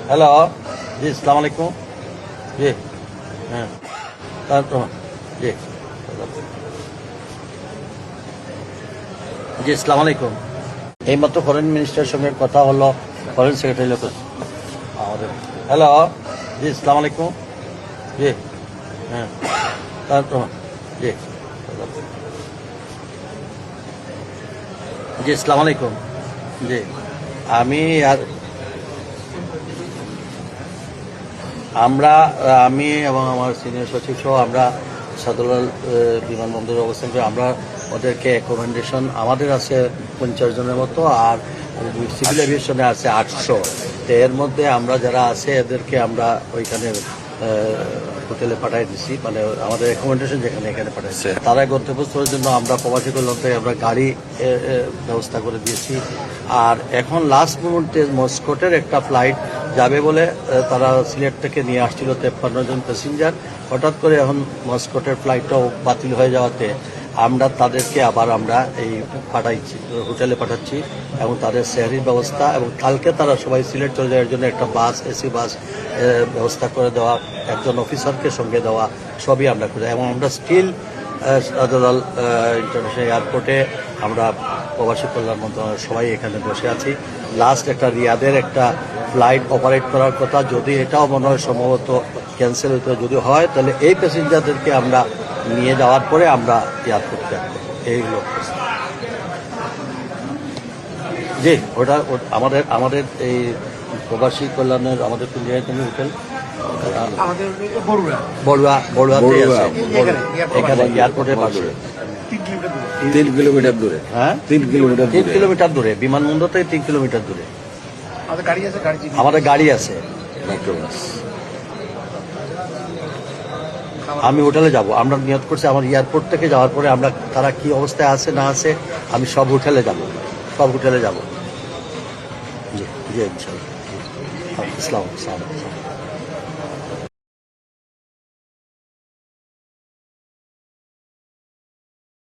Hello जी, अस्सलाम वालेकुम जी। हाँ जी জি, আসসালামু আলাইকুম। এইমাত্র ফরেন মিনিস্টারের সঙ্গে কথা হলো, ফরেন সেক্রেটারি লোক আমাদের। হ্যালো জি, আসসালামু আলাইকুম জি। হ্যাঁ জি জি, আসসালামু আলাইকুম জি। আমি আর আমি এবং আমার সিনিয়র সচিব সহ আমরা সাদুলাল বিমানবন্দরে অবস্থান করে আমরা ওদেরকে অ্যাকোমোডেশন আমাদের আছে 50 জনের মতো, আর সিভিল এভিয়েশনে আছে 800। তো এর মধ্যে আমরা যারা আছে এদেরকে আমরা ওইখানে হোটেলে পাঠিয়ে দিচ্ছি, মানে আমাদের অ্যাকোমোডেশন যেখানে এখানে পাঠাইছে। তারা গন্তব্যস্থলের জন্য আমরা প্রবাসী কল্যাণ থেকে আমরা গাড়ি ব্যবস্থা করে দিয়েছি। আর এখন লাস্ট মুহূর্তে মস্কোটের একটা ফ্লাইট যাবে বলে তারা সিলেট থেকে নিয়ে আসছিল 53 জন প্যাসেঞ্জার। হঠাৎ করে এখন মস্কোটের ফ্লাইটটাও বাতিল হয়ে যাওয়াতে আমরা তাদেরকে আবার আমরা এই হোটেলে পাঠাচ্ছি এবং তাদের সেহরির ব্যবস্থা, এবং কালকে তারা সবাই সিলেট চলে যাওয়ার জন্য একটা বাস, এসি বাস ব্যবস্থা করে দেওয়া, একজন অফিসারকে সঙ্গে দেওয়া, সবই আমরা করি। এবং আমরা স্টিল শাহজালাল ইন্টারন্যাশনাল এয়ারপোর্টে আমরা প্রবাসী কল্যাণ মন্ত্রণালয়ের সবাই এখানে বসে আছি। লাস্ট একটা রিয়াদের একটা ফ্লাইট অপারেট করার কথা, যদি এটাও মনে হয় সম্ভবত ক্যান্সেল হতে যদি হয়, তাহলে এই প্যাসেঞ্জারদেরকে আমরা নিয়ে যাওয়ার পরে আমরা এয়ারপোর্ট ত্যাগ করবো। এইগুলো জি, ওটা আমাদের এই প্রবাসী কল্যাণের আমাদের হোটেল বড়ুয়াতে আছে, এখানে এয়ারপোর্টের পাশে 3 কিলোমিটার দূরে। হ্যাঁ, 3 কিলোমিটার দূরে, বিমানবন্দর থেকে 3 কিলোমিটার দূরে আমাদের গাড়ি আছে। আমি হোটেলে যাব, আমরা নিয়ত করছি আমার এয়ারপোর্ট থেকে যাওয়ার পরে আমরা তারা কি অবস্থায় আছে না আছে আমি সব হোটেলে যাব জি জি, ইনশাআল্লাহ। আসসালামু আলাইকুম।